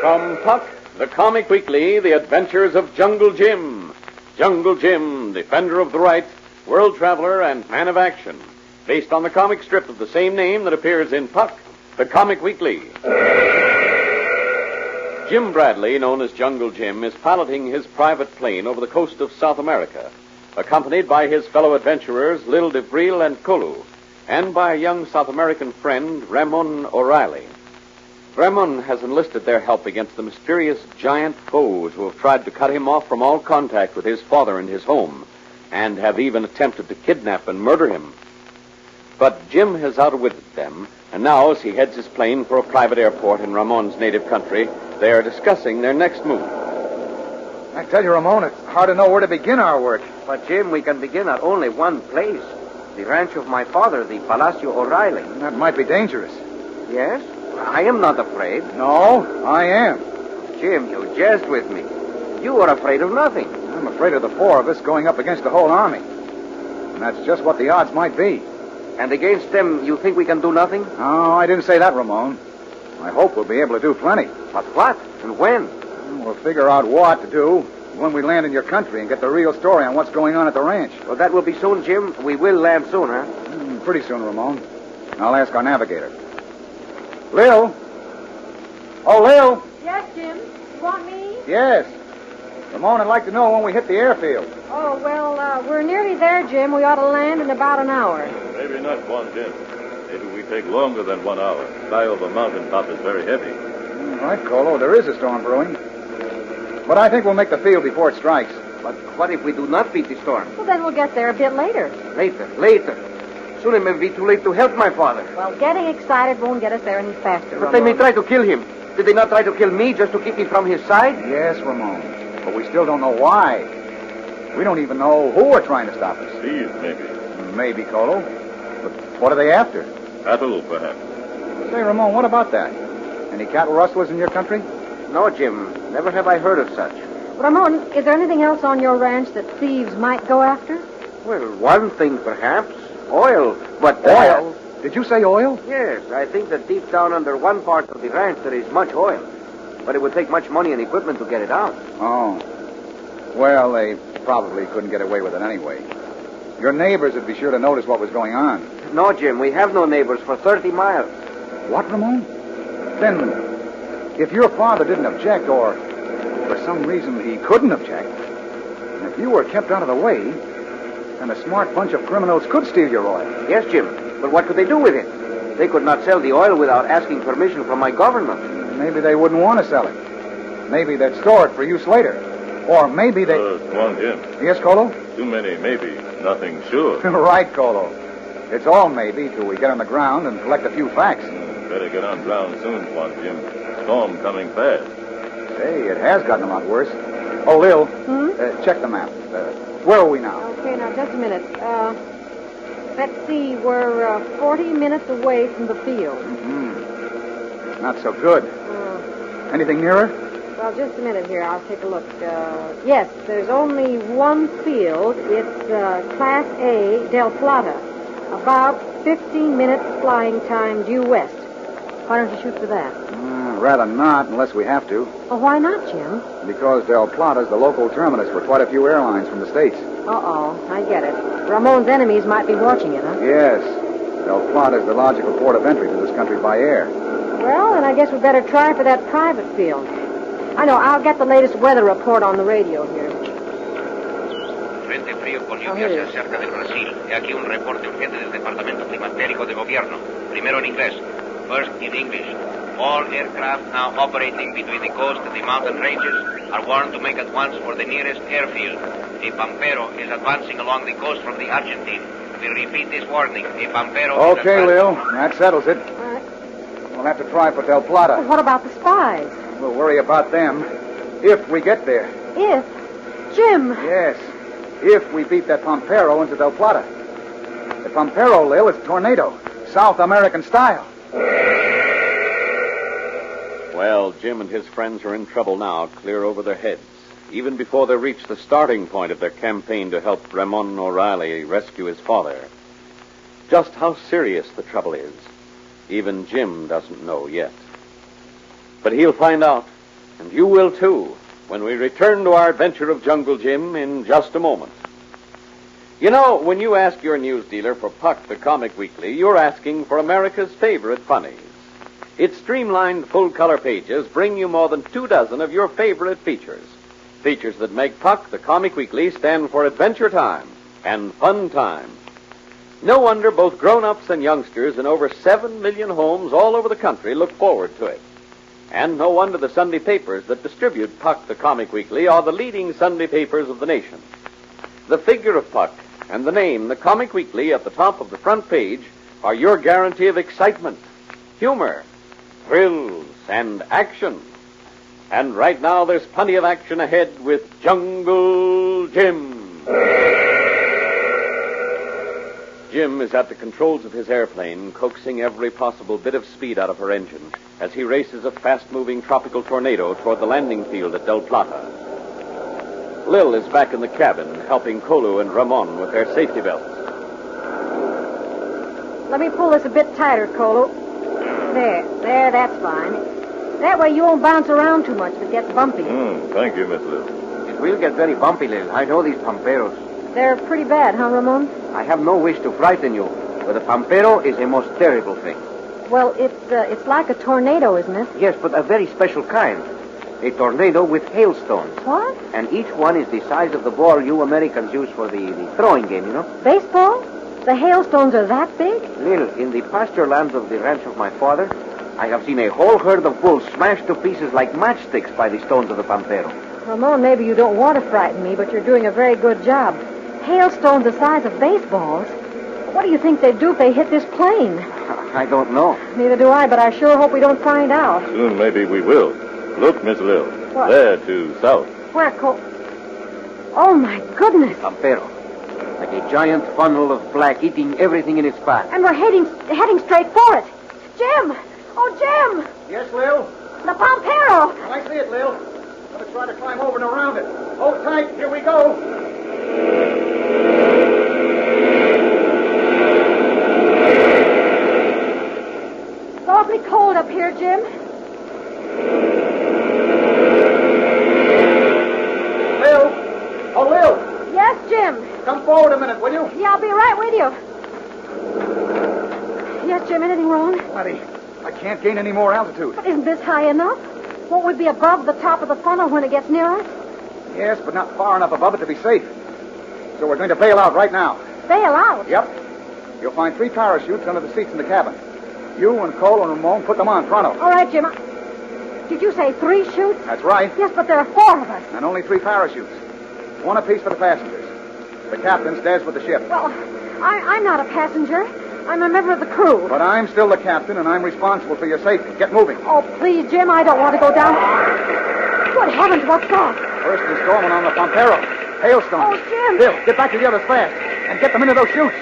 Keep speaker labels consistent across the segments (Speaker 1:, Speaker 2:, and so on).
Speaker 1: From Puck, the comic weekly, The Adventures of Jungle Jim. Jungle Jim, defender of the right, world traveler, and man of action. Based on the comic strip of the same name that appears in Puck, the comic weekly. Jim Bradley, known as Jungle Jim, is piloting his private plane over the coast of South America, accompanied by his fellow adventurers, Lil DeVril and Kolu, and by a young South American friend, Ramon O'Reilly. Ramon has enlisted their help against the mysterious giant foes who have tried to cut him off from all contact with his father and his home, and have even attempted to kidnap and murder him. But Jim has outwitted them, and now, as he heads his plane for a private airport in Ramon's native country, they are discussing their next move.
Speaker 2: I tell you, Ramon, it's hard to know where to begin our work.
Speaker 3: But, Jim, we can begin at only one place. The ranch of my father, the Palacio O'Reilly.
Speaker 2: That might be dangerous.
Speaker 3: Yes? I am not afraid.
Speaker 2: No, I am.
Speaker 3: Jim, you jest with me. You are afraid of nothing.
Speaker 2: I'm afraid of the four of us going up against the whole army. And that's just what the odds might be.
Speaker 3: And against them, you think we can do nothing?
Speaker 2: Oh, I didn't say that, Ramon. I hope we'll be able to do plenty.
Speaker 3: But what? And when?
Speaker 2: We'll figure out what to do when we land in your country and get the real story on what's going on at the ranch.
Speaker 3: Well, that will be soon, Jim. We will land soon, huh?
Speaker 2: Pretty soon, Ramon. I'll ask our navigator. Lil? Oh, Lil?
Speaker 4: Yes, Jim? You want me?
Speaker 2: Yes. Ramon, I'd like to know when we hit the airfield.
Speaker 4: Oh, well, we're nearly there, Jim. We ought to land in about an hour.
Speaker 5: Maybe not one, Jim. Maybe we take longer than 1 hour. Fly over mountain top is very heavy.
Speaker 2: Right, Colo. There is a storm brewing. But I think we'll make the field before it strikes.
Speaker 3: But what if we do not beat the storm?
Speaker 4: Well, then we'll get there a bit later.
Speaker 3: Later. Soon it may be too late to help my father.
Speaker 4: Well, getting excited won't get us there any faster,
Speaker 3: But they may try to kill him. Did they not try to kill me just to keep me from his side?
Speaker 2: Yes, Ramon. But we still don't know why. We don't even know who are trying to stop us.
Speaker 5: Thieves, maybe.
Speaker 2: Maybe, Colo. But what are they after?
Speaker 5: Cattle, perhaps.
Speaker 2: Say, Ramon, what about that? Any cattle rustlers in your country?
Speaker 3: No, Jim. Never have I heard of such.
Speaker 4: Ramon, is there anything else on your ranch that thieves might go after?
Speaker 3: Well, one thing, perhaps. Oil. But...
Speaker 2: Oil? Did you say oil?
Speaker 3: Yes, I think that deep down under one part of the ranch there is much oil. But it would take much money and equipment to get it out.
Speaker 2: Oh. Well, they probably couldn't get away with it anyway. Your neighbors would be sure to notice what was going on.
Speaker 3: No, Jim, we have no neighbors for 30 miles.
Speaker 2: What, Ramon? Then, if your father didn't object, or for some reason he couldn't object, and if you were kept out of the way, then a smart bunch of criminals could steal your oil.
Speaker 3: Yes, Jim, but what could they do with it? They could not sell the oil without asking permission from my government.
Speaker 2: Maybe they wouldn't want to sell it. Maybe they'd store it for use later. Or maybe they...
Speaker 5: Go on, Jim.
Speaker 2: Yes, Colo?
Speaker 5: Too many maybe. Nothing sure.
Speaker 2: Right, Colo. It's all maybe till we get on the ground and collect a few facts.
Speaker 5: Better get on ground soon, Swan Jim. Storm coming fast.
Speaker 2: Say, it has gotten a lot worse. Oh, Lil, check the map. Where are we now?
Speaker 4: Okay, now, just a minute. Let's see, we're 40 minutes away from the field.
Speaker 2: Mm-hmm. Not so good. Anything nearer?
Speaker 4: Well, just a minute here. I'll take a look. Yes, there's only one field. It's Class A, Del Plata. About 15 minutes flying time due west. Why don't you shoot for that?
Speaker 2: Rather not, unless we have to.
Speaker 4: Well, why not, Jim?
Speaker 2: Because Del Plata's the local terminus for quite a few airlines from the States.
Speaker 4: Uh-oh, I get it. Ramon's enemies might be watching it, huh?
Speaker 2: Yes. Del Plata's the logical port of entry to this country by air.
Speaker 4: Well, then I guess we'd better try for that private field. I know, I'll get the latest weather report on the radio here.
Speaker 6: Frente frío con lluvia se acerca del Brasil. He aquí un reporte urgente del Departamento Climatérico de Gobierno. Primero en inglés. First in English. All aircraft now operating between the coast and the mountain ranges are warned to make at once for the nearest airfield. A Pampero is advancing along the coast from the Argentine. We repeat this warning. A Pampero is
Speaker 2: Okay, Lil. That settles it.
Speaker 4: All right.
Speaker 2: We'll have to try for Del Plata.
Speaker 4: Well, what about the spies?
Speaker 2: We'll worry about them if we get there.
Speaker 4: If? Jim!
Speaker 2: Yes, if we beat that Pampero into Del Plata. The Pampero, Lil, is a tornado. South American style.
Speaker 1: Well, Jim and his friends are in trouble now, clear over their heads, even before they reach the starting point of their campaign to help Ramon O'Reilly rescue his father. Just how serious the trouble is, even Jim doesn't know yet. But he'll find out And you will, too, when we return to our adventure of Jungle Jim in just a moment. You know, when you ask your news dealer for Puck, the comic weekly, you're asking for America's favorite funnies. Its streamlined full-color pages bring you more than 24 of your favorite features. Features that make Puck, the comic weekly, stand for adventure time and fun time. No wonder both grown-ups and youngsters in over 7 million homes all over the country look forward to it. And no wonder the Sunday papers that distribute Puck, the comic weekly, are the leading Sunday papers of the nation. The figure of Puck and the name, the comic weekly, at the top of the front page are your guarantee of excitement, humor, thrills, and action. And right now there's plenty of action ahead with Jungle Jim. Jim is at the controls of his airplane, coaxing every possible bit of speed out of her engine as he races a fast-moving tropical tornado toward the landing field at Del Plata. Lil is back in the cabin, helping Kolu and Ramon with their safety belts.
Speaker 4: Let me pull this a bit tighter, Kolu. There, that's fine. That way you won't bounce around too much if it gets bumpy.
Speaker 5: Thank you, Miss Lil.
Speaker 3: It will get very bumpy, Lil. I know these pamperos.
Speaker 4: They're pretty bad, huh, Ramon?
Speaker 3: I have no wish to frighten you, but a pampero is a most terrible thing.
Speaker 4: Well, it's like a tornado, isn't it?
Speaker 3: Yes, but a very special kind. A tornado with hailstones.
Speaker 4: What?
Speaker 3: And each one is the size of the ball you Americans use for the throwing game, you know?
Speaker 4: Baseball? The hailstones are that big?
Speaker 3: Lil, in the pasture lands of the ranch of my father, I have seen a whole herd of bulls smashed to pieces like matchsticks by the stones of the pampero.
Speaker 4: Ramon, maybe you don't want to frighten me, but you're doing a very good job. Hailstones the size of baseballs? What do you think they'd do if they hit this plane?
Speaker 3: I don't know.
Speaker 4: Neither do I, but I sure hope we don't find out.
Speaker 5: Soon maybe we will. Look, Miss Lil.
Speaker 4: What?
Speaker 5: There to south.
Speaker 4: Where, Oh, my goodness.
Speaker 3: Pampero. Like a giant funnel of black eating everything in its path.
Speaker 4: And we're heading straight for it. Jim! Oh, Jim!
Speaker 2: Yes, Lil?
Speaker 4: The Pampero!
Speaker 2: I see it, Lil. Let's try to climb over and around it. Hold tight. Here we go.
Speaker 4: It's awfully cold up here, Jim.
Speaker 2: Lil? Oh, Lil.
Speaker 4: Yes, Jim.
Speaker 2: Come forward a minute, will you?
Speaker 4: Yeah, I'll be right with you. Yes, Jim, anything wrong?
Speaker 2: Buddy, I can't gain any more altitude.
Speaker 4: But isn't this high enough? Won't we be above the top of the funnel when it gets near us?
Speaker 2: Yes, but not far enough above it to be safe. So we're going to bail out right now.
Speaker 4: Bail out?
Speaker 2: Yep. You'll find 3 parachutes under the seats in the cabin. You and Cole and Ramon put them on pronto.
Speaker 4: All right, Jim. Did you say 3 chutes?
Speaker 2: That's right.
Speaker 4: Yes, but there are 4 of us.
Speaker 2: And only 3 parachutes. 1 apiece for the passengers. The captain stays with the ship.
Speaker 4: Well, I'm not a passenger. I'm a member of the crew.
Speaker 2: But I'm still the captain, and I'm responsible for your safety. Get moving.
Speaker 4: Oh, please, Jim, I don't want to go down. Good heavens, what's that?
Speaker 2: First installment on the Pampero. Hailstones.
Speaker 4: Oh, Jim.
Speaker 2: Bill, get back to the others fast. And get them into those chutes.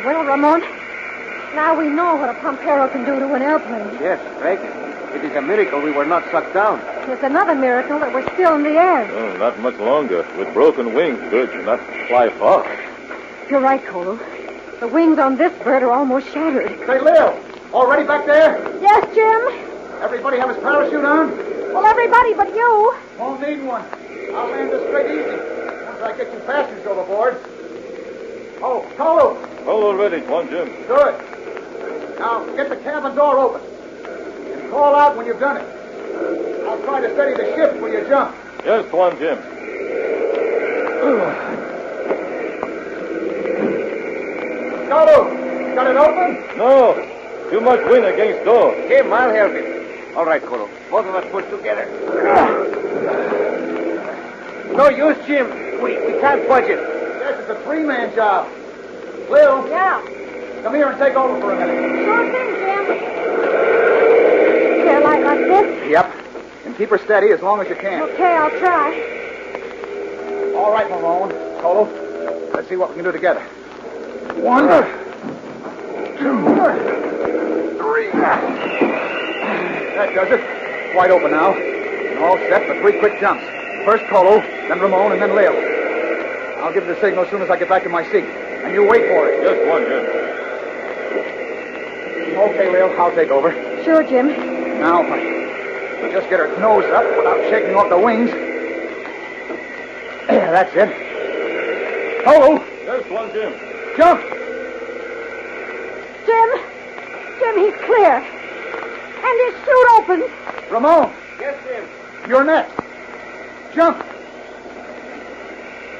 Speaker 4: Well, Ramon, now we know what a Pampero can do to an airplane.
Speaker 3: Yes, Craig. It is a miracle we were not sucked down.
Speaker 4: It's another miracle that we're still in the air.
Speaker 5: Oh, not much longer. With broken wings, birds do not fly far.
Speaker 4: You're right, Kolu. The wings on this bird are almost shattered.
Speaker 2: Say, Lil, already back there?
Speaker 4: Yes, Jim?
Speaker 2: Everybody have his parachute on?
Speaker 4: Well, everybody but you.
Speaker 2: Won't need one. I'll land this straight easy. Once I get you passengers overboard. Oh, Colo.
Speaker 5: All already, Tuan Jim.
Speaker 2: Good. Now, get the cabin door open. And call out when you've done it. I'll try to steady the ship when you jump.
Speaker 5: Yes, Tuan Jim.
Speaker 2: Colo, got it open?
Speaker 5: No. Too much wind against door.
Speaker 3: Jim, I'll help you. All right, Colo. Both of us push together. No use, Jim. We can't budge it.
Speaker 2: Yes, it's a 3-man job. Lil,
Speaker 4: Yeah.
Speaker 2: come here and take over for a minute.
Speaker 4: Sure thing, Jim. Here, like this?
Speaker 2: Yep. And keep her steady as long as you can.
Speaker 4: Okay, I'll try.
Speaker 2: All right, Ramon. Colo, let's see what we can do together. 1, 2, 3. That does it. wide open now. And all set for 3 quick jumps. First Colo, then Ramon, and then Lil. I'll give the signal as soon as I get back in my seat. And you wait for it.
Speaker 5: Just one, Jim.
Speaker 2: Okay, Lil, I'll take over.
Speaker 4: Sure, Jim.
Speaker 2: Now, if I just get her nose up without shaking off the wings. Yeah, that's it. Colo!
Speaker 5: Just one, Jim.
Speaker 2: Jump!
Speaker 4: Jim, he's clear. And his chute opens.
Speaker 2: Ramon!
Speaker 3: Yes, Jim.
Speaker 2: You're next. Jump!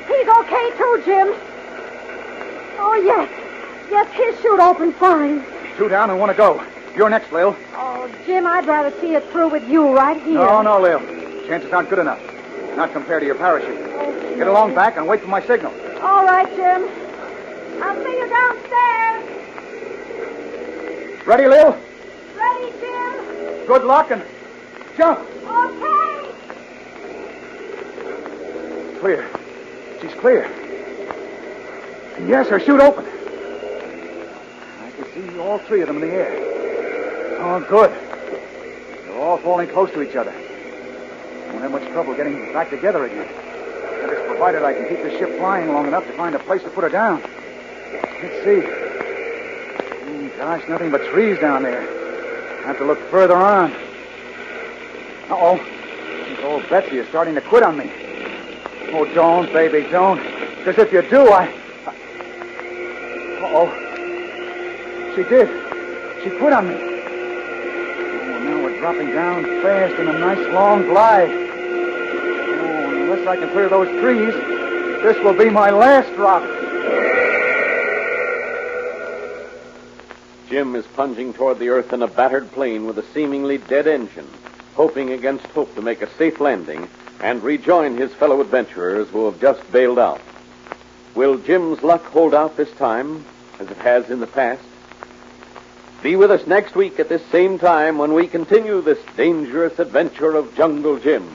Speaker 4: He's okay, too, Jim. Oh, yes. Yes, his chute opened fine.
Speaker 2: 2 down and 1 to go. You're next, Lil.
Speaker 4: Oh, Jim, I'd rather see it through with you right here.
Speaker 2: No, Lil. Chances aren't good enough. Not compared to your parachute.
Speaker 4: Okay.
Speaker 2: Get along back and wait for my signal.
Speaker 4: All right, Jim. I'll see you downstairs.
Speaker 2: Ready, Lil?
Speaker 4: Ready, Jim?
Speaker 2: Good luck and jump.
Speaker 4: Okay.
Speaker 2: Clear. She's clear. And yes, her chute open. I can see all 3 of them in the air. Oh, good. They're all falling close to each other. Won't have much trouble getting back together again. That is provided I can keep the ship flying long enough to find a place to put her down. Let's see. Gosh, nothing but trees down there. I have to look further on. Uh-oh. This old Betsy is starting to quit on me. Oh, don't, baby, don't. Because if you do, Uh-oh. She did. She quit on me. Oh, now we're dropping down fast in a nice long glide. Oh, unless I can clear those trees, this will be my last drop.
Speaker 1: Jim is plunging toward the earth in a battered plane with a seemingly dead engine, hoping against hope to make a safe landing and rejoin his fellow adventurers who have just bailed out. Will Jim's luck hold out this time, as it has in the past? Be with us next week at this same time when we continue this dangerous adventure of Jungle Jim.